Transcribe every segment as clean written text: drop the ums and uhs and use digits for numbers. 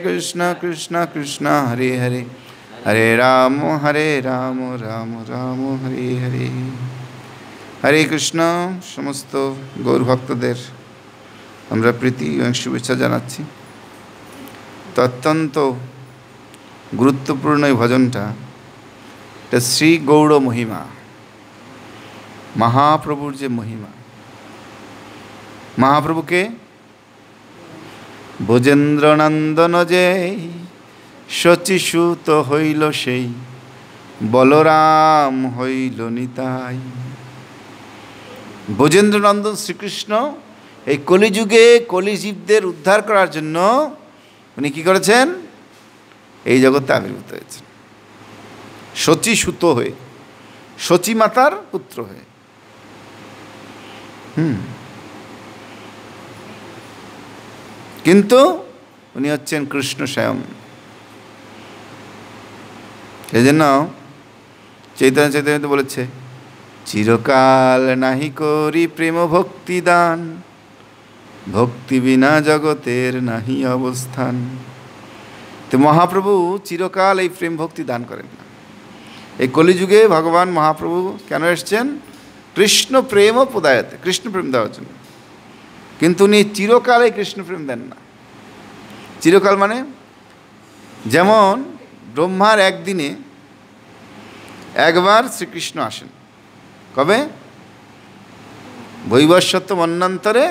কৃষ্ণ কৃষ্ণ কৃষ্ণ হরে হরে হরে রাম রাম রাম হরে হরে। হরে কৃষ্ণ। সমস্ত গৌর ভক্তদের আমরা প্রীতি এবং শুভেচ্ছা জানাচ্ছি। তো অত্যন্ত গুরুত্বপূর্ণ এই ভজনটা, এটা শ্রী গৌড় মহিমা, মহাপ্রভুর যে মহিমা। মহাপ্রভুকে ব্রজেন্দ্রনন্দন যে শচীসুত হইল সেই, বলরাম হইল নিতাই। ব্রজেন্দ্রনন্দন শ্রীকৃষ্ণ এই কলিযুগে কলিজীবদের উদ্ধার করার জন্য উনি কী করেছেন? এই জগতে আবির্ভূত হয়েছেন শচীসুত হয়ে, শচী মাতার পুত্র হয়ে। কিন্তু উনি হচ্ছেন কৃষ্ণ স্বয়ং। এই জন্য চৈতন্য চৈতন্য বলেছে, চিরকাল নাহি করি প্রেম ভক্তি দান, ভক্তি বিনা জগতের নাহি অবস্থান। তো মহাপ্রভু চিরকাল এই প্রেম ভক্তি দান করেন না। এই কলিযুগে ভগবান মহাপ্রভু কেন এসছেন? কৃষ্ণ প্রেম প্রদায়তে, কৃষ্ণ প্রেম দেওয়ার জন্য। কিন্তু উনি চিরকাল এই কৃষ্ণ প্রেম দেন না। চিরকাল মানে যেমন ব্রহ্মার একদিনে একবার শ্রীকৃষ্ণ আসেন। কবে? বৈবস্বত মন্বন্তরে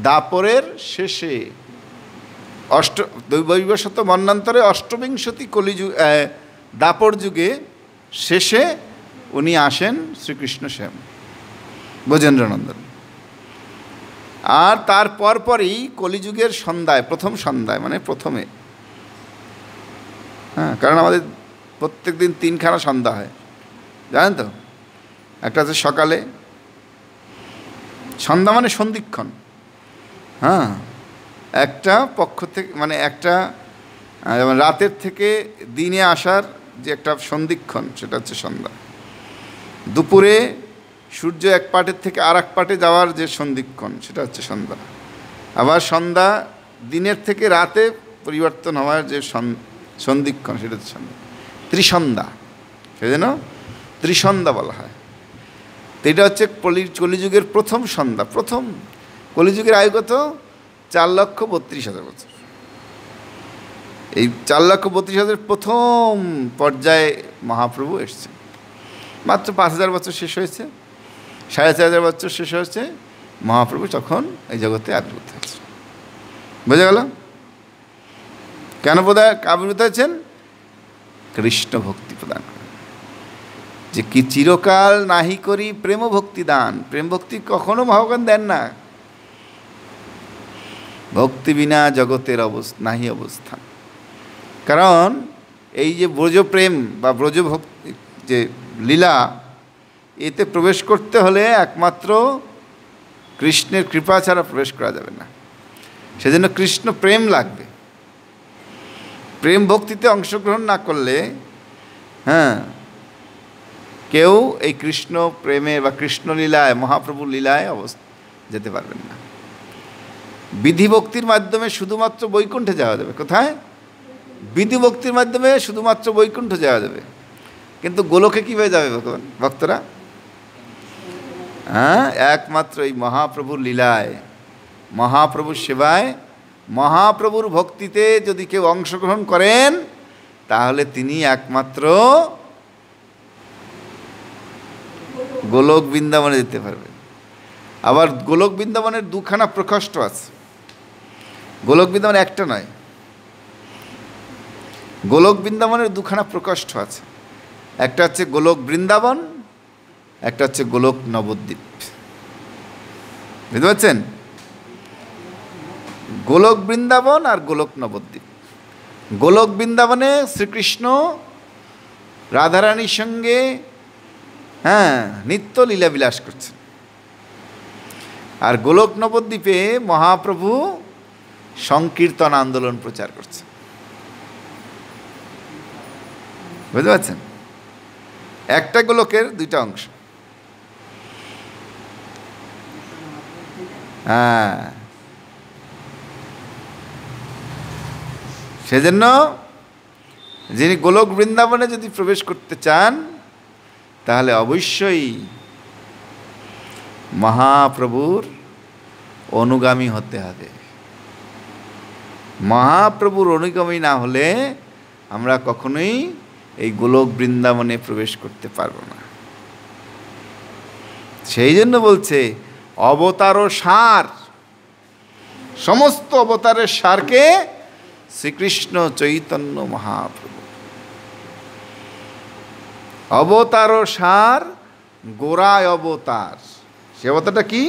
দাপরের শেষে, বৈবস্বত মন্বন্তরে অষ্টবিংশতি কলিযুগ দাপর যুগে শেষে উনি আসেন শ্রীকৃষ্ণ স্বয়ং ব্রজেন্দ্রনন্দন। আর তার পরপরই কলিযুগের সন্ধ্যায়, প্রথম সন্ধ্যায় মানে প্রথমে, কারণ আমাদের প্রত্যেক দিন 3খানা সন্ধ্যা হয়, জানেন তো? একটা হচ্ছে সকালে, সন্ধ্যা মানে সন্ধিক্ষণ, একটা পক্ষ থেকে মানে একটা যেমন রাতের থেকে দিনে আসার যে একটা সন্ধিক্ষণ, সেটা হচ্ছে সন্ধ্যা। দুপুরে সূর্য এক পাটের থেকে আর এক পাটে যাওয়ার যে সন্ধিক্ষণ, সেটা হচ্ছে সন্ধ্যা। আবার সন্ধ্যা দিনের থেকে রাতে পরিবর্তন হওয়ার যে সন্ধিক্ষণ, সেটা হচ্ছে সন্ধ্যা, ত্রিসন্ধ্যা। সেজন্য ত্রিসন্ধ্যা বলা হয়। তো এটা হচ্ছে কলিযুগের প্রথম সন্ধ্যা। প্রথম কলিযুগের আয়ু কত? 4,32,000 বছর। এই 4,32,000 প্রথম পর্যায়ে মহাপ্রভু এসছেন। মাত্র 5,000 বছর শেষ হয়েছে, 4,500 বছর শেষ হয়েছে, মহাপ্রভু তখন এই জগতে আবির্ভূত হয়েছেন। বোঝা গেল কেন আবির্ভূত হয়েছেন? কৃষ্ণ ভক্তি প্রদান করেন। যে কি চিরকাল নাহি করি প্রেম ভক্তি দান। প্রেম ভক্তি কখনো ভগবান দেন না। ভক্তি বিনা জগতের নাহি অবস্থান। কারণ এই যে ব্রজপ্রেম বা ব্রজভক্তি যে লীলা, এতে প্রবেশ করতে হলে একমাত্র কৃষ্ণের কৃপা ছাড়া প্রবেশ করা যাবে না। সেজন্য কৃষ্ণ প্রেম লাগবে। প্রেম ভক্তিতে অংশগ্রহণ না করলে কেউ এই কৃষ্ণ প্রেমে বা কৃষ্ণ লীলায়, মহাপ্রভুর লীলায় যেতে পারবেন না। বিধি ভক্তির মাধ্যমে শুধুমাত্র বৈকুণ্ঠে যাওয়া যাবে। কোথায়? বিধি ভক্তির মাধ্যমে শুধুমাত্র বৈকুণ্ঠ যাওয়া যাবে। কিন্তু গোলকে কীভাবে যাবে ভক্তরা? একমাত্র এই মহাপ্রভুর লীলায়, মহাপ্রভুর সেবায়, মহাপ্রভুর ভক্তিতে যদি কেউ অংশগ্রহণ করেন, তাহলে তিনি একমাত্র গোলক বৃন্দাবনে যেতে পারবেন। আবার গোলক বৃন্দাবনের 2খানা প্রকোষ্ঠ আছে। গোলক বৃন্দাবন একটা নয়, গোলক বৃন্দাবনের 2খানা প্রকোষ্ঠ আছে। একটা হচ্ছে গোলক বৃন্দাবন, একটা হচ্ছে গোলক নবদ্বীপ। বুঝতে পারছেন? গোলক বৃন্দাবন আর গোলক নবদ্বীপ। গোলক বৃন্দাবনে শ্রীকৃষ্ণ রাধারানীর সঙ্গে নিত্য লীলা বিলাস করছেন। আর গোলক নবদ্বীপে মহাপ্রভু সংকীর্তন আন্দোলন প্রচার করছেন। বুঝতে পারছেন? একটা গোলকের 2টা অংশ। সেজন্য যিনি গোলক বৃন্দাবনে যদি প্রবেশ করতে চান তাহলে অবশ্যই মহাপ্রভুর অনুগামী হতে হবে। মহাপ্রভুর অনুগামী না হলে আমরা কখনোই এই গোলক বৃন্দাবনে প্রবেশ করতে পারবো না। সেই জন্য বলছে অবতার সার, সমস্ত অবতারের সারকে শ্রীকৃষ্ণ চৈতন্য মহাপ্রভু। অবতার সার গোরায় অবতার। সে অবতারটা কি?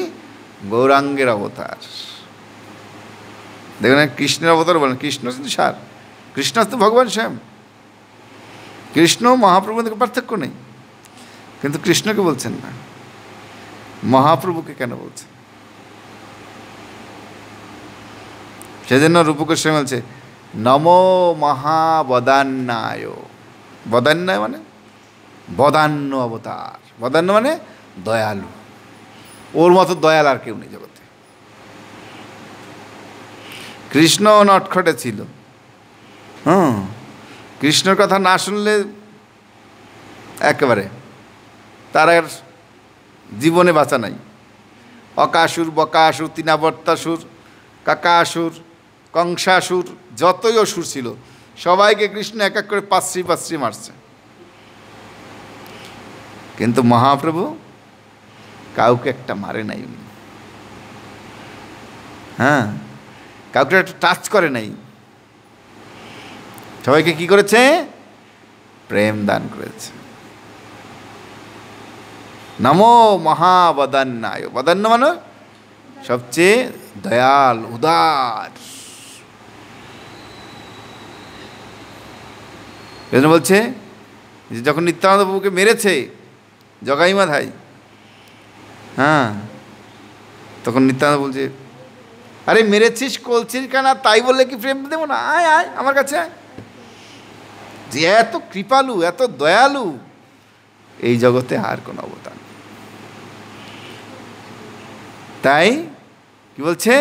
গৌরাঙ্গের অবতার। দেখবেন কৃষ্ণের অবতার বলেন, কৃষ্ণ কিন্তু সার, কৃষ্ণ তো ভগবান স্বয়ং। কৃষ্ণ মহাপ্রভুর মধ্যে পার্থক্য নেই, কিন্তু কৃষ্ণকে বলছেন না, মহাপ্রভুকে কেন বলছেন? সেজন্য রূপগোস্বামী বলছে নমো মহাবদান্যায়। বদান্যায় মানে বদান্য অবতার। বদান্য মানে দয়ালু। ওর মতো দয়াল আর কেউ নেই জগতে। কৃষ্ণ নটখটে ছিল। কৃষ্ণর কথা না শুনলে একেবারে তার আর জীবনে বাঁচা নাই। অকাসুর, বকাসুর, তৃণাবর্তাসুর, কাকাসুর, কংসাসুর, যতই অসুর ছিল সবাইকে কৃষ্ণ এক এক করে পাঁচরি মারছে। কিন্তু মহাপ্রভু কাউকে একটা মারে নাই। হ্যাঁ, কাউকে একটা টাচ করে নাই। সবাইকে কি করেছে? প্রেম দান করেছে। নমো মহাবদান্যায়। বদান্য মানে সবচেয়ে দয়াল, উদার। এজন্য বলছে যে যখন নিত্যানন্দ প্রভুকে মেরেছে জগাই মাধাই, হ্যাঁ, তখন নিত্যানন্দ বলছে আরে মেরেছিস কলছিস কেন? তাই বললে কি প্রেম দেবো না? আয় আয় আমার কাছে আয়। যে এত কৃপালু, এত দয়ালু এই জগতে আর কোনো অবতার। তাই কি বলছে?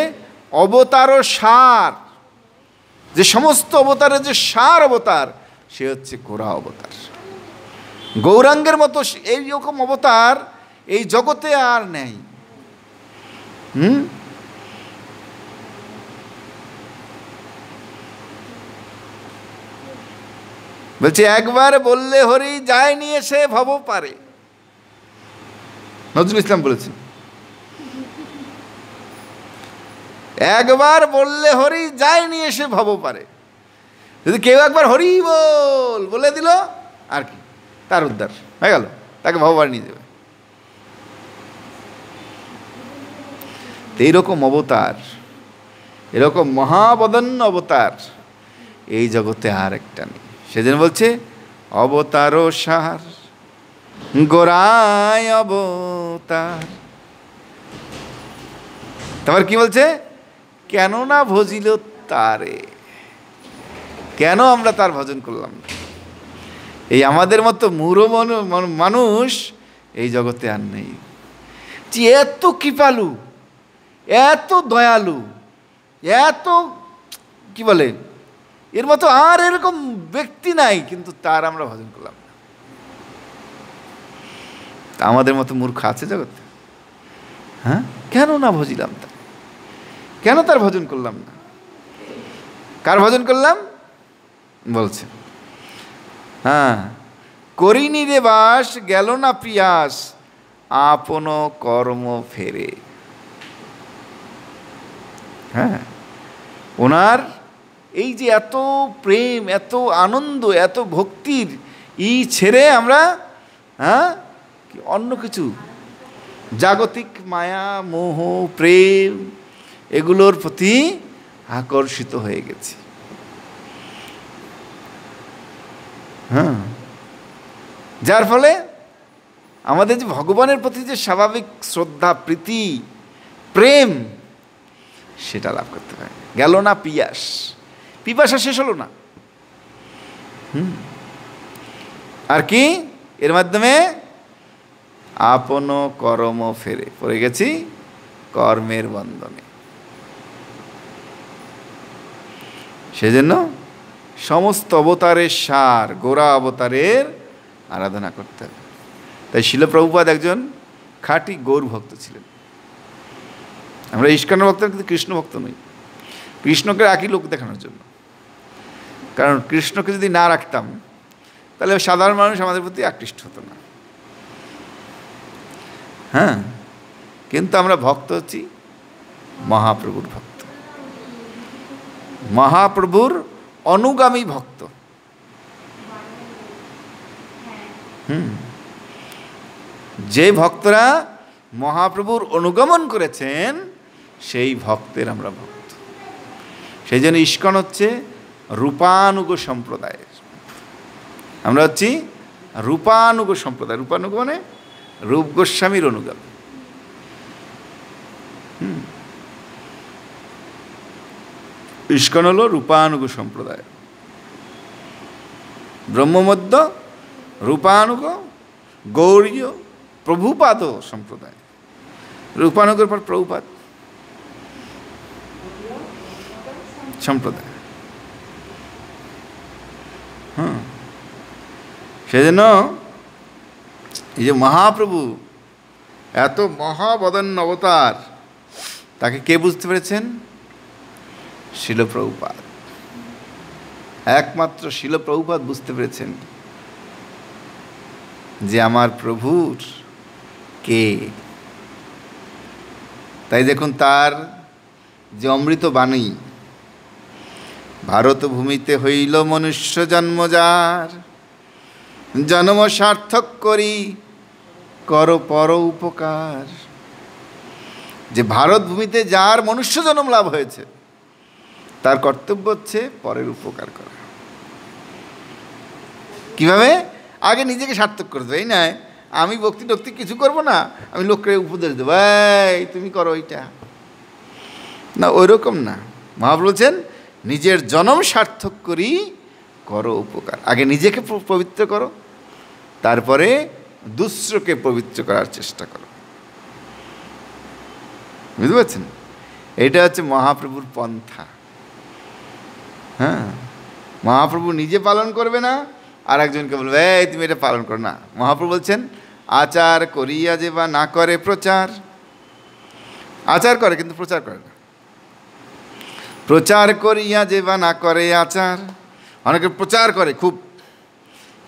অবতার সার, যে সমস্ত অবতারের যে সার অবতার সে হচ্ছে গোরা অবতার। গৌরাঙ্গের মতো এইরকম অবতার এই জগতে আর নেই। বলছে একবার বললে হরি যায় নিয়ে সে ভব পারে। নজরুল ইসলাম বলেছেন একবার বললে হরি যায় নিয়ে সে ভব পারে। যদি কেউ একবার হরি বলে দিল আর কি, তার উদ্ধার হয়ে গেল, তাকে ভববার নিয়ে যাবে। এইরকম অবতার, এরকম মহাবদান্য অবতার এই জগতে আর একটা নেই। সেজন্য বলছে অবতার সার গোরায় অবতার। তারপর কি বলছে? কেন না ভজিল তারে। কেন আমরা তার ভজন করলাম না? এই আমাদের মতো মূঢ় মানুষ এই জগতে আর নেই। যে এত কৃপালু, এত দয়ালু, এত কি বলে, এর মতো আর এরকম ব্যক্তি নাই, কিন্তু তার আমরা ভজন করলাম না। আমাদের মতো মূর্খ আছে জগতে? হ্যাঁ, কেন না ভজিলাম তার? কেন তার ভজন করলাম না? কার ভজন করলাম? বলছে হ্যাঁ, করিনি রে বাস গেল না পিয়াস আপন কর্ম ফেরে। হ্যাঁ, ওনার এই যে এত প্রেম, এত আনন্দ, এত ভক্তির ছেড়ে আমরা অন্য কিছু জাগতিক মায়া, মোহ, প্রেম এগুলোর প্রতি আকর্ষিত হয়ে গেছি। হ্যাঁ, যার ফলে আমাদের যে ভগবানের প্রতি যে স্বাভাবিক শ্রদ্ধা, প্রীতি, প্রেম সেটা লাভ করতে পারে। গেল না পিয়াস, পিপাসা শেষ হলো না। আর কি এর মাধ্যমে আপন কর্ম ফেরে, পড়ে গেছি কর্মের বন্ধনে। সেজন্য সমস্ত অবতারের সার, গোরা অবতারের আরাধনা করতে হবে। তাই শিল প্রভুপাদ একজন খাঁটি গৌর ভক্ত ছিলেন। আমরা ইস্কনের ভক্ত, কিন্তু কৃষ্ণ ভক্ত নই। কৃষ্ণকে রাখি লোক দেখানোর জন্য, কারণ কৃষ্ণকে যদি না রাখতাম তাহলে সাধারণ মানুষ আমাদের প্রতি আকৃষ্ট হতো না। হ্যাঁ, কিন্তু আমরা ভক্ত হচ্ছি মহাপ্রভুর ভক্ত, মহাপ্রভুর অনুগামী ভক্ত। যে ভক্তরা মহাপ্রভুর অনুগমন করেছেন সেই ভক্তের আমরা ভক্ত। সেই জন্য ইস্কন হচ্ছে রূপানুগ সম্প্রদায়ের। আমরা হচ্ছি রূপানুগ সম্প্রদায়। রূপানুগ মানে রূপ গোস্বামীর অনুগামী। ইস্কন হল রূপানুগ সম্প্রদায়। ব্রহ্মমধ্য, রূপানুগ, গৌরীয়, প্রভুপাদ সম্প্রদায়। রূপানুগের পর প্রভুপাদ সম্প্রদায়। সেজন্য এই যে মহাপ্রভু এত মহাবদন্য অবতার, তাকে কে বুঝতে পেরেছেন? শিল প্রভুপাদ। একমাত্র শিল প্রভুপাদ বুঝতে পেরেছেন যে আমার প্রভুর কে। তাই দেখুন তার যে অমৃত বাণী, ভারত ভূমিতে হইল মনুষ্য জন্ম যার, জন্ম সার্থক করি কর পর উপকার। যে ভারত ভূমিতে যার মনুষ্য জন্ম লাভ হয়েছে, তার কর্তব্য হচ্ছে পরের উপকার করা। কিভাবে? আগে নিজেকে সার্থক করে দেবে। এই নয় আমি ভক্তি টক্তি কিছু করবো না, আমি লোককে উপদেশ দেবো এই তুমি করো ওইটা, না ওই রকম না। মহাপ্রভু বলছেন নিজের জন্ম সার্থক করি করো উপকার। আগে নিজেকে পবিত্র করো, তারপরে দুসরকে পবিত্র করার চেষ্টা করো। বুঝতে পারছেন? এটা হচ্ছে মহাপ্রভুর পন্থা। হ্যাঁ, মহাপ্রভু নিজে পালন করবে না, আর একজনকে বলবে এই তুমি এটা পালন করো না। মহাপ্রভু বলছেন আচার করিয়া যে বা না করে প্রচার। আচার করে কিন্তু প্রচার করে না। প্রচার করিয়া যে বা না করে আচার। অনেকে প্রচার করে খুব,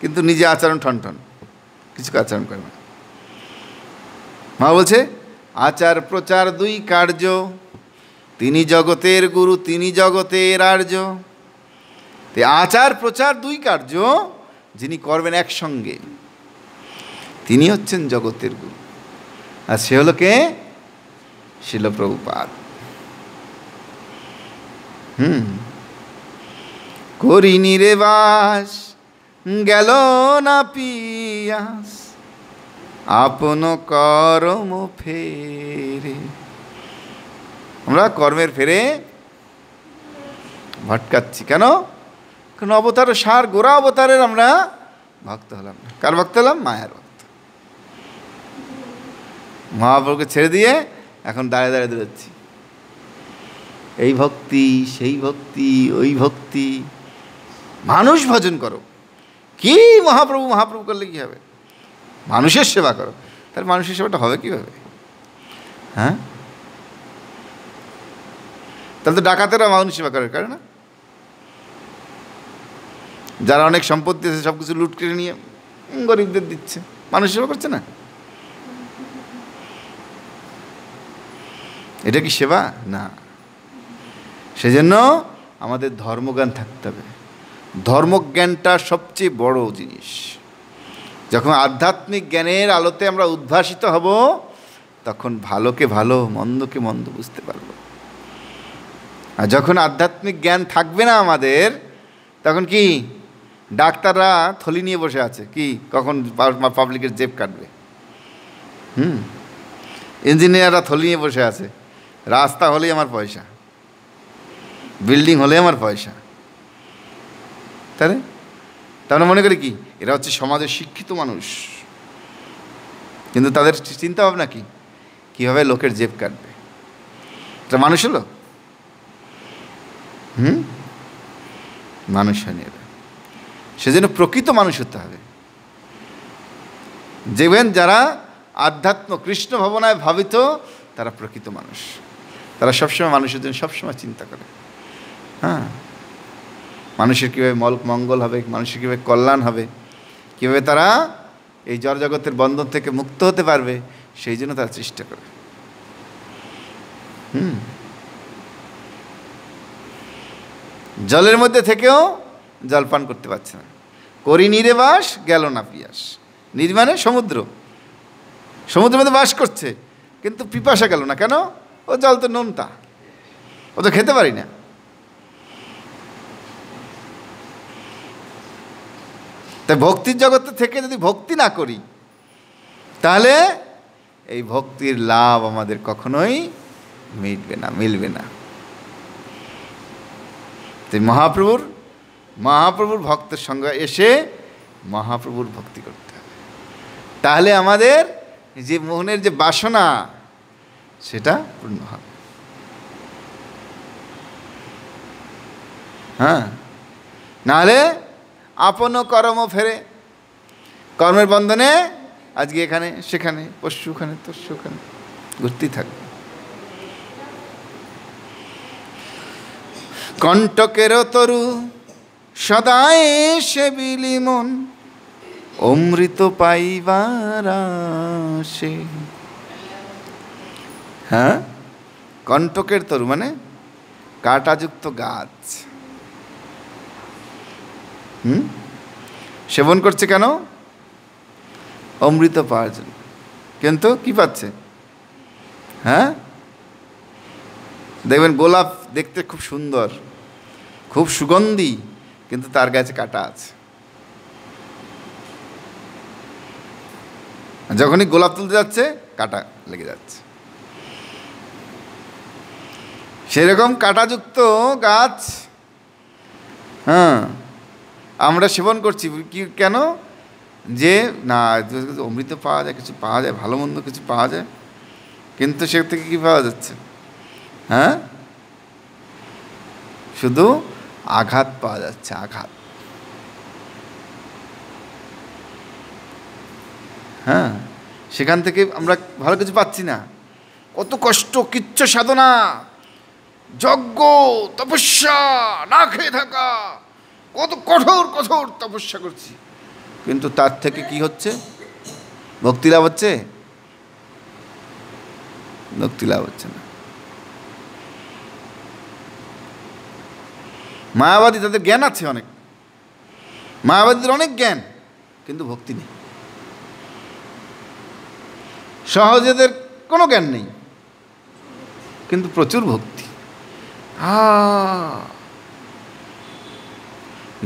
কিন্তু নিজে আচরণ ঠনঠন, কিছু আচরণ করে না। মা বলছে আচার প্রচার দুই কার্য, তিনি জগতের গুরু তিনি জগতের আর্য। আচার প্রচার দুই কার্য যিনি করবেন একসঙ্গে, তিনি হচ্ছেন জগতের গুরু। আর সে হলো কে? শিল প্রভুপাদ। করিনি রে বাস গেল না পিয়াস, আপন কর্ম ফেরে। আমরা কর্মের ফেরে ভটকাচ্ছি কেন? কারণ অবতার সার গোরা অবতারের আমরা ভক্ত হলাম না। কার ভক্ত হলাম? মায়ার ভক্ত। মহাপ্রভুকে ছেড়ে দিয়ে এখন দাঁড়িয়ে দাঁড়িয়ে দৌড়াচ্ছি, এই ভক্তি সেই ভক্তি ওই ভক্তি। মানুষ ভজন করো। কি মহাপ্রভু মহাপ্রভু করলে কি হবে? মানুষের সেবা করো। তাহলে মানুষের সেবাটা হবে কীভাবে? হ্যাঁ, তাহলে তো ডাকাতেরা মানুষ সেবা করে না? যারা অনেক সম্পত্তি আছে সব কিছু লুট কেড়ে নিয়ে গরিবদের দিচ্ছে, মানুষ সেবা করছে না। এটা কি সেবা? না। সেজন্য আমাদের ধর্মজ্ঞান থাকতে হবে। ধর্মজ্ঞানটা সবচেয়ে বড় জিনিস। যখন আধ্যাত্মিক জ্ঞানের আলোতে আমরা উদ্ভাসিত হব, তখন ভালোকে ভালো মন্দকে মন্দ বুঝতে পারব। আর যখন আধ্যাত্মিক জ্ঞান থাকবে না আমাদের, তখন কি ডাক্তাররা থলি নিয়ে বসে আছে, কি কখন পাবলিকের জেব কাটবে। ইঞ্জিনিয়াররা থলি নিয়ে বসে আছে, রাস্তা হলেই আমার পয়সা, বিল্ডিং হলে আমার পয়সা। তাহলে তারা মনে করে কি এরা হচ্ছে সমাজের শিক্ষিত মানুষ, কিন্তু তাদের চিন্তা ভাবনা কি? কীভাবে লোকের জেব কাটবে। এটা মানুষ হলো? মানুষ হয়নি এরা। সেজন্য প্রকৃত মানুষ হতে হবে। দেখবেন যারা আধ্যাত্ম কৃষ্ণ ভাবনায় ভাবিত তারা প্রকৃত মানুষ। তারা সবসময় মানুষের জন্য সবসময় চিন্তা করে। হ্যাঁ, মানুষের কীভাবে মঙ্গল হবে, মানুষের কীভাবে কল্যাণ হবে, কীভাবে তারা এই জড়জগতের বন্ধন থেকে মুক্ত হতে পারবে, সেই জন্য তারা চেষ্টা করে। জলের মধ্যে থেকেও জলপান করতে পারছে না। করি নীরে বাস গেল না পিয়াস। নীর মানে সমুদ্র, সমুদ্রের মধ্যে বাস করছে কিন্তু পিপাসা গেল না। কেন? ও জল তো নোনতা, ও তো খেতে পারি না। তাই ভক্তির জগতে থেকে যদি ভক্তি না করি তাহলে এই ভক্তির লাভ আমাদের কখনোই মিলবে না। তাই মহাপ্রভুর ভক্তের সঙ্গে এসে মহাপ্রভুর ভক্তি করতে হবে। তাহলে আমাদের যে মোহনের যে বাসনা সেটা পূর্ণ হবে। হ্যাঁ, নাহলে আপন কর্ম ফেরে, কর্মের বন্ধনে আজকে এখানে সেখানে, পশু ওখানে তস্য ওখানে ঘুরতেই থাকবে। কণ্টকের তরু সদায় সেবিলি মন, অমৃত পাইবার আসে। হ্যাঁ, কণ্টকের তরু মানে কাঁটাযুক্ত গাছ। সেবন করছে কেন? অমৃত পাওয়ার জন্য। কিন্তু কি পাচ্ছে? হ্যাঁ, দেখবেন গোলাপ দেখতে খুব সুন্দর, খুব সুগন্ধি, কিন্তু তার গাছে কাঁটা আছে। যখনই গোলাপ তুলতে যাচ্ছে কাঁটা লেগে যাচ্ছে। সেরকম কাঁটাযুক্ত গাছ আমরা সেবন করছি কি কেন? যে না অমৃত পাওয়া যায়, কিছু পাওয়া যায়, ভালো মন্দ কিছু পাওয়া যায়, কিন্তু সে থেকে কী পাওয়া যাচ্ছে? হ্যাঁ, শুধু আঘাত পাওয়া যাচ্ছে, আঘাত। হ্যাঁ, সেখান থেকে আমরা ভালো কিছু পাচ্ছি না। কত কষ্ট, কিচ্ছু সাধনা, যজ্ঞ, তপস্যা, না খেয়ে থাকা, কত কঠোর কঠোর তপস্যা করছি, কিন্তু তার থেকে কি হচ্ছে? ভক্তি লাভ হচ্ছে? ভক্তি লাভ হচ্ছে না। মায়াবাদী তাদের জ্ঞান আছে অনেক, মায়াবাদীদের অনেক জ্ঞান, কিন্তু ভক্তি নেই। সহজেদের কোনো জ্ঞান নেই, কিন্তু প্রচুর ভক্তি।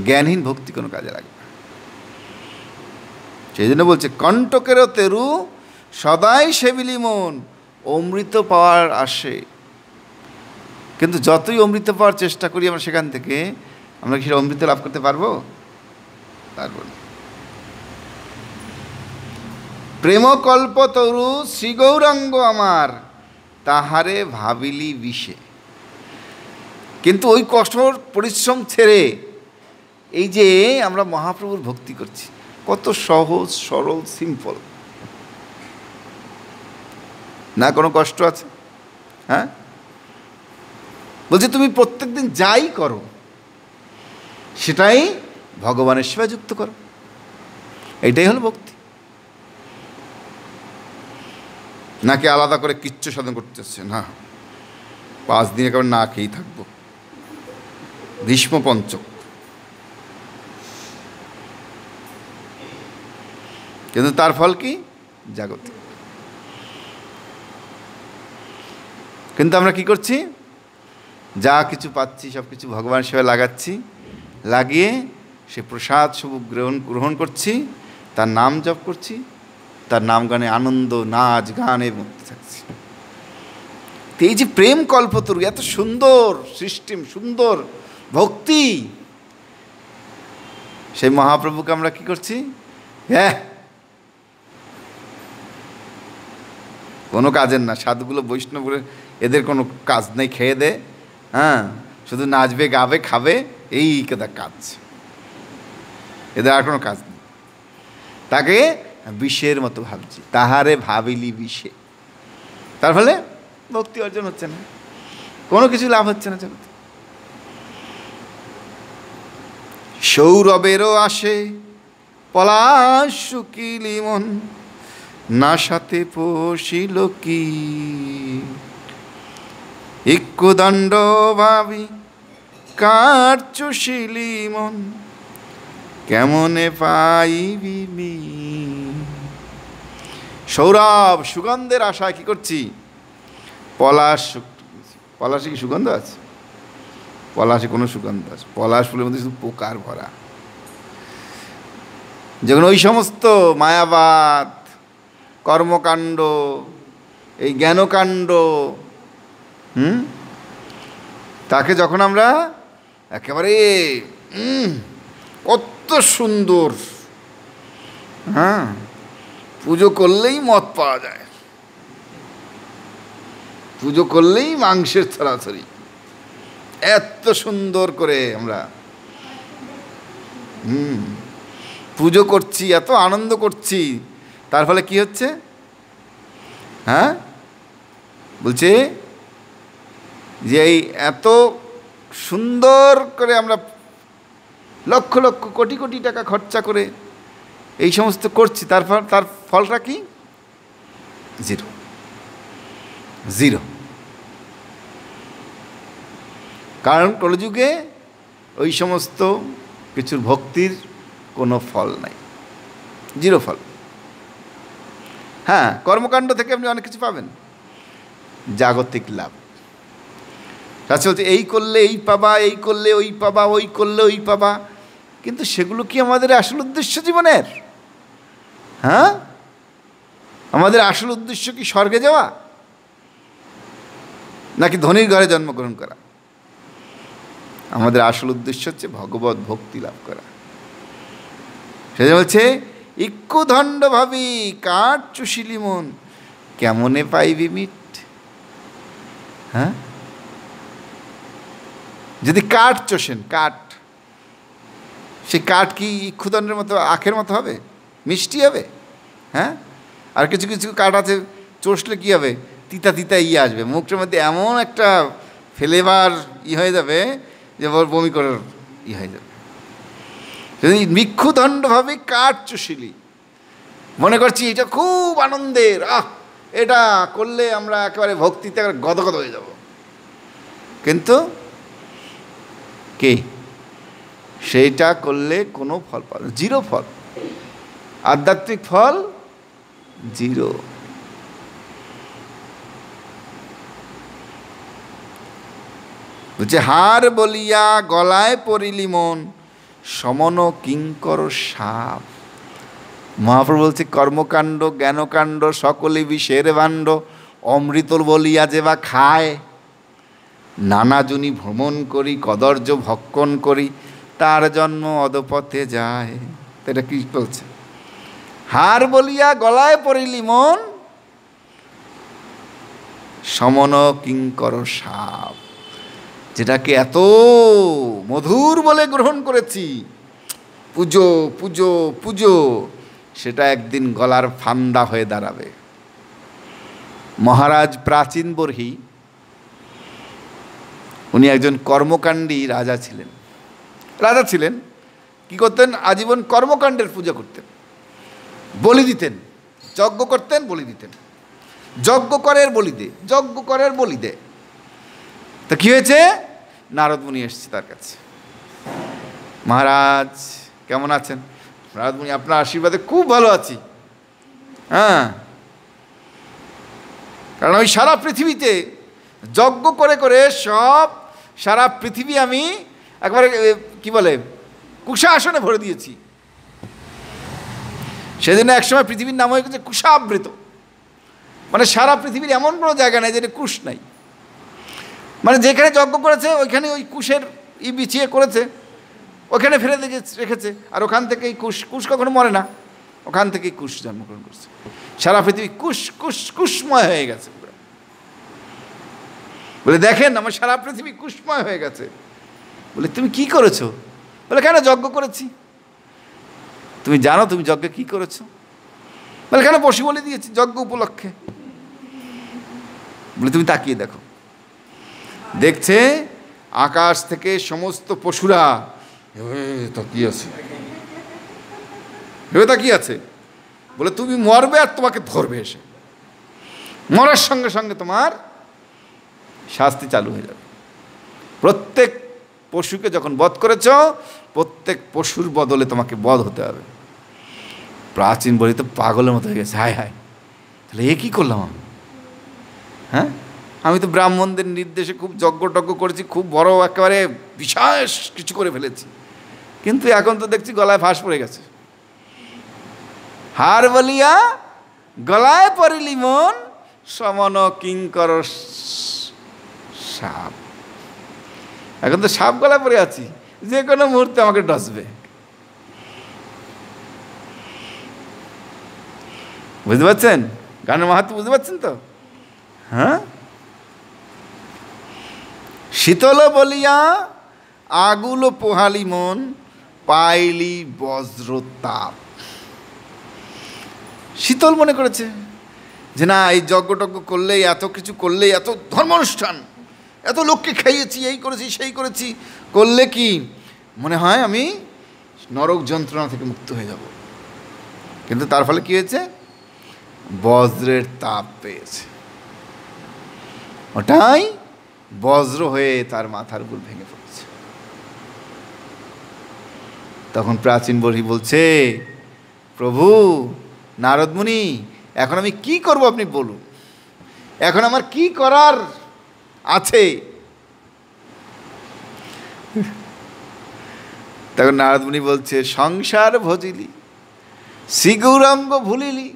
জ্ঞানহীন ভক্তি কোনো কাজে লাগবে না। সেই জন্য বলছে কণ্টকেরও তেরু সদাই সেবিলি মন, অমৃত পাওয়ার আসে। কিন্তু যতই অমৃত পাওয়ার চেষ্টা করি আমরা, সেখান থেকে আমরা কি অমৃত লাভ করতে পারবো? পারবো না। প্রেম কল্প তরু শ্রী গৌরাঙ্গ আমার, তাহারে ভাবিলি বিষে। কিন্তু ওই কঠোর পরিশ্রম ছেড়ে এই যে আমরা মহাপ্রভুর ভক্তি করছি, কত সহজ সরল সিম্পল, না কোনো কষ্ট আছে। হ্যাঁ, বলছে তুমি প্রত্যেক দিন যাই করো সেটাই ভগবানের সেবা যুক্ত করো, এইটাই হলো ভক্তি। নাকি আলাদা করে কিচ্ছু সাধন করতেছে না, 5 দিন একেবারে না খেয়েই থাকবো, ভীষ্ম পঞ্চক। কিন্তু তার ফল কি? জাগতিক। কিন্তু আমরা কি করছি? যা কিছু পাচ্ছি সব কিছু ভগবানের সেবায় লাগাচ্ছি, লাগিয়ে সে প্রসাদ সবুজ গ্রহণ করছি, তার নাম জপ করছি, তার নাম গানে আনন্দ নাচ গানের মধ্যে থাকছি। এই যে প্রেম কল্পতরু, এত সুন্দর সিস্টেম, সুন্দর ভক্তি, সেই মহাপ্রভুকে আমরা কি করছি? হ্যাঁ, কোনো কাজের না। সাধুগুলো বৈষ্ণবগুলো এদের কোনো কাজ নেই, খেয়ে দে, হ্যাঁ, শুধু নাচবে, গাবে, খাবে, এই কথা কাজ। এদের আর কোনো কাজ নেই। তাকে বিষের মতো ভাবছি, তাহারে ভাবিলি বিষে। তার ফলে ভক্তি অর্জন হচ্ছে না, কোনো কিছু লাভ হচ্ছে না জগতে। সৌরভেরও আসে পলাশ শুকিলি মন, না সাথে পশিল কি। ইক্কুদণ্ড ভাবি কার চুষিলি মন, কেমনে পাইবি মি। সৌরভ সুগন্ধের আশায় কি করছি? পলাশ। পলাশে কি সুগন্ধ আছে? পলাশে কোনো সুগন্ধ আছে? পলাশ ফুলের মধ্যে শুধু পোকার ভরা। যখন ওই সমস্ত মায়াবাদ, কর্মকাণ্ড, এই জ্ঞানকাণ্ড, তাকে যখন আমরা একেবারে কত সুন্দর, হ্যাঁ, পুজো করলেই মদ পাওয়া যায়, পুজো করলেই মাংসের ছড়াছড়ি, এত সুন্দর করে আমরা পুজো করছি, এত আনন্দ করছি, তার ফলে কি হচ্ছে? হ্যাঁ, বলছে যে এই এত সুন্দর করে আমরা লক্ষ লক্ষ কোটি কোটি টাকা খরচা করে এই সমস্ত করছি, তার ফলটা কি? Zero, zero. কারণ কলিযুগে ওই সমস্ত কিছুর ভক্তির কোনো ফল নাই, জিরো ফল। হ্যাঁ, কর্মকাণ্ড থেকে আপনি অনেক কিছু পাবেন, জাগতিক লাভ। আচ্ছা, বলছে এই করলে এই পাবা, এই করলে ওই পাবা, ওই করলে ওই পাবা, কিন্তু সেগুলো কি আমাদের আসল উদ্দেশ্য জীবনের? হ্যাঁ, আমাদের আসল উদ্দেশ্য কি স্বর্গে যাওয়া, নাকি ধনীর ঘরে জন্মগ্রহণ করা? আমাদের আসল উদ্দেশ্য হচ্ছে ভগবত ভক্তি লাভ করা। সে বলছে ইক্কুদণ্ড ভাবি কাঠ চুষিলি মন, কেমনে পাইবি মিট। হ্যাঁ, যদি কাঠ চষেন, কাঠ, সেই কাঠ কি ইক্ষুদণ্ডের মতো আখের মতো হবে, মিষ্টি হবে? হ্যাঁ, আর কিছু কিছু কাঠ আছে চষলে কি হবে, তিতা তিতা আসবে মুখটার মধ্যে, এমন একটা ফ্লেভার হয়ে যাবে যে বমি করার হয়ে যাবে। যদি ইক্ষুদণ্ডভাবে কাঠ চষিলি, মনে করছি এটা খুব আনন্দের, এটা করলে আমরা একেবারে ভক্তিতে গদগদ হয়ে যাব, কিন্তু কে সেইটা করলে কোনো ফল পাবে, জিরো ফল, আধ্যাত্মিক ফল জিরো। বলছে হার বলিয়া গলায় পড়িলি মন, সমন কিঙ্কর সাপ। মহাপ্রভু বলছে কর্মকাণ্ড জ্ঞানকাণ্ড সকলে বিষের ভাণ্ড, অমৃত বলিয়া যে বা খায়, নানাজনী ভ্রমণ করি কদর্য ভক্ষণ করি, তার জন্ম অধপথে যায়। এটা কি বলছে? হার বলিয়া গলায় পড়িলি মন, সমন কিঙ্কর সাপ। যেটাকে এত মধুর বলে গ্রহণ করেছি, পুজো পুজো পুজো, সেটা একদিন গলার ফান্দা হয়ে দাঁড়াবে। মহারাজ প্রাচীন বর্হি, উনি একজন কর্মকাণ্ডী রাজা ছিলেন। রাজা ছিলেন, কি করতেন? আজীবন কর্মকাণ্ডের পূজা করতেন, বলি দিতেন, যজ্ঞ করতেন, বলি দিতেন, যজ্ঞ করের বলি দে, যজ্ঞ করের বলি দে। তো কি হয়েছে? নারদ মুনি এসছে তার কাছে, মহারাজ কেমন আছেন? নারদ মুনি, আপনার আশীর্বাদে খুব ভালো আছি। হ্যাঁ, কারণ ওই সারা পৃথিবীতে যজ্ঞ করে করে সব সারা পৃথিবী আমি একবারে কি বলে কুশা আসনে ভরে দিয়েছি। সেজন্য একসময় পৃথিবীর নাম হয়ে গেছে কুশাবৃত, মানে সারা পৃথিবীর এমন কোনো জায়গা নেই যেটা কুশ নাই, মানে যেখানে যজ্ঞ করেছে ওইখানে ওই কুশের বিছিয়ে করেছে, ওখানে ফেলে দিয়ে রেখেছে, আর ওখান থেকেই কুশ, কুশ কখনো মরে না, ওখান থেকেই কুশ জন্মগ্রহণ করছে। সারা পৃথিবী কুশ কুশ কুশময় হয়ে গেছে। বলে দেখেন আমার সারা পৃথিবী কুষ্ময় হয়ে গেছে। বলে তুমি কি করেছো? বলে কেন যজ্ঞ করেছি। তুমি জানো তুমি যজ্ঞে কি করেছো? বলে কেন পশু বলে দিয়েছি যজ্ঞ উপলক্ষে। বলে তুমি তাকিয়ে দেখো। দেখছে আকাশ থেকে সমস্ত পশুরা তাকিয়ে আছে, ভেবে তাকিয়ে আছে। বলে তুমি মরবে আর তোমাকে ধরবে এসে, মরার সঙ্গে সঙ্গে তোমার শাস্তি চালু হয়ে যাবে। প্রত্যেক পশুকে যখন বধ করেছ, প্রত্যেক পশুর বদলে তোমাকে বধ হতে হবে। প্রাচীন বলি তো পাগলের মতো হয়ে গেছে, হায় হায় তাহলে এ কী করলাম আমি? হ্যাঁ, আমি তো ব্রাহ্মণদের নির্দেশে খুব যজ্ঞ করেছি, খুব বড় একেবারে বিশেষ কিছু করে ফেলেছি, কিন্তু এখন তো দেখছি গলায় ফাঁস পড়ে গেছে। হার বলিয়া গলায় পড়িলি মন, সমন কিঙ্কর সাপ। এখন তো সাপ গলায় পড়ে আছি, যে কোনো মুহূর্তে আমাকে ডসবে। বুঝতে পারছেন গানের মাহাত্ম্য? বুঝতে পারছেন তো? হ্যাঁ, শীতল বলিয়া আগুল পোহালি মন, পাইলি বজ্র তাপ। শীতল মনে করেছে যে না এই যজ্ঞ করলেই, এত কিছু করলেই, এত ধর্মানুষ্ঠান, এত লোককে খাইয়েছি, এই করেছি সেই করেছি, করলে কি মনে হয় আমি নরক যন্ত্রণা থেকে মুক্ত হয়ে যাব। কিন্তু তার ফলে কি হয়েছে? বজ্রের তাপ পেয়েছে, ওটাই বজ্র হয়ে তার মাথার উপর ভেঙে পড়েছে। তখন প্রাচীন বলি বলছে, প্রভু নারদ মুনি এখন আমি কি করব আপনি বলুন, এখন আমার কি করার আছে? তখন নারদ মুনি বলছে, সংসার ভজিলি, শ্রী গৌরাঙ্গ ভুলিলি,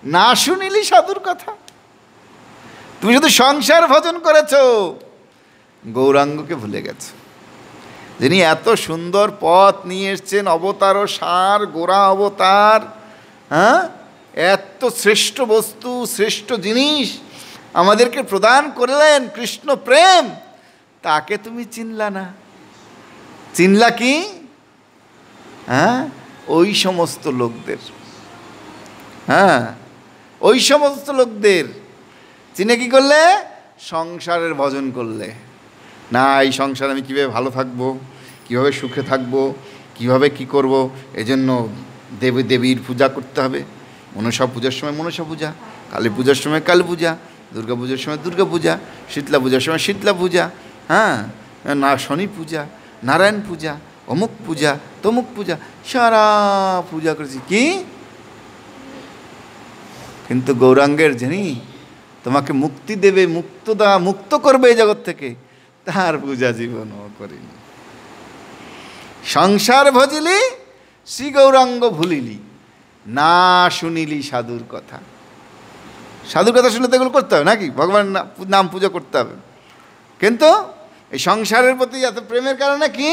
না শুনিলি সাধুর কথা। তুমি শুধু সংসার ভজন করেছো, গৌরাঙ্গকে ভুলে গেছো, যিনি এত সুন্দর পথ নিয়ে এসছেন, অবতার সার, গোরা অবতার। হ্যাঁ, এত শ্রেষ্ঠ বস্তু, শ্রেষ্ঠ জিনিস আমাদেরকে প্রদান করলেন, কৃষ্ণ প্রেম, তাকে তুমি চিনলা না। চিনলা কি? হ্যাঁ, ওই সমস্ত লোকদের, হ্যাঁ ওই সমস্ত লোকদের চিনে কি করলে? সংসারের ভজন করলে। না এই সংসার আমি কীভাবে ভালো থাকবো, কীভাবে সুখে থাকবো, কীভাবে কি করব, এজন্য দেবীর পূজা করতে হবে। মনসা পূজার সময় মনসা পূজা, কালী পূজার সময় কালী পূজা, দুর্গা পূজার সময় দুর্গা পূজা, শীতলা পূজার সময় শীতলা পূজা, হ্যাঁ না শনি পূজা, নারায়ণ পূজা, অমুক পূজা, তমুক পূজা, সারা পূজা করেছি কি? কিন্তু গৌরাঙ্গের যিনি তোমাকে মুক্তি দেবে, মুক্ত করবে এই জগৎ থেকে, তার পূজা জীবনও করিনি। সংসার ভজিলি, শ্রী গৌরাঙ্গ ভুলিলি, না শুনিলি সাধুর কথা। সাধুর কথা শুনলে তো এগুলো করতে হবে নাকি? ভগবানের নাম পূজা করতে হবে। কিন্তু এই সংসারের প্রতি এত প্রেমের কারণে কি,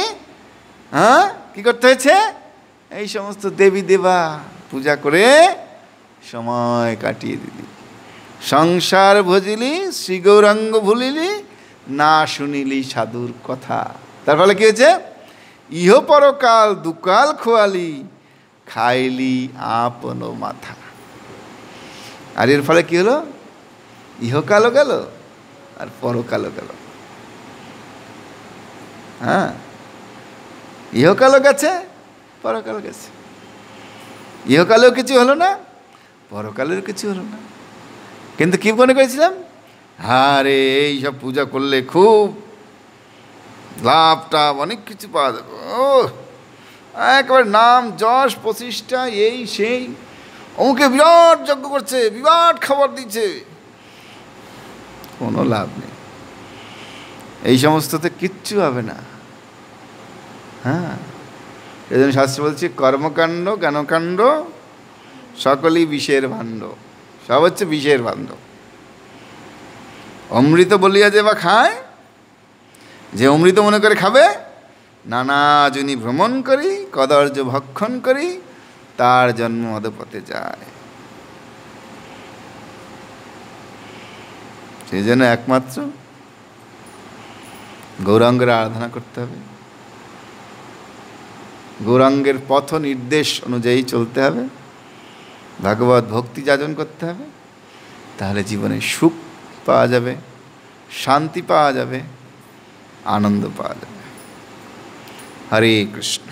হ্যাঁ কি করতে হয়েছে? এই সমস্ত দেবী দেবা পূজা করে সময় কাটিয়ে দিলি। সংসার ভজিলি, শ্রী গৌরাঙ্গ ভুলিলি, না শুনিলি সাধুর কথা। তার ফলে কি হয়েছে? ইহ পরকাল দুকাল খোয়ালি, খাইলি আপন মাথা। আর এর ফলে কি হলো? ইহকালও গেল আর পরকালও গেল। হ্যাঁ, ইহকালও গেছে, পরকাল গেছে। ইহকালেও কিছু হলো না, পরকালের কিছু হলো না। কিন্তু কি মনে করেছিলাম? আরে এইসব পূজা করলে খুব লাভটা, অনেক কিছু পাওয়া যাবে, ও একেবারে নাম যশ প্রতিষ্ঠা, এই সেই, অমুকে বিরাট যজ্ঞ করছে, বিরাট খাবার দিচ্ছে, কোনো লাভ নেই। এই সমস্ততে কিচ্ছু হবে না। হ্যাঁ, এই জন্য শাস্ত্র বলছে কর্মকাণ্ড জ্ঞানকাণ্ড সকলই বিষের ভাণ্ড, সব হচ্ছে বিষের ভাণ্ড। অমৃত বলিয়া যে বা খায়, যে অমৃত মনে করে খাবে, নানা জনি ভ্রমণ করি, কদর্য ভক্ষণ করি, তার জন্ম অধপথে যায়। সেই জন্য একমাত্র গৌরাঙ্গের আরাধনা করতে হবে, গৌরাঙ্গের পথ নির্দেশ অনুযায়ী চলতে হবে, ভাগবত ভক্তি যাজন করতে হবে, তাহলে জীবনে সুখ পাওয়া যাবে, শান্তি পাওয়া যাবে, আনন্দ পাওয়া যাবে। হরে কৃষ্ণ।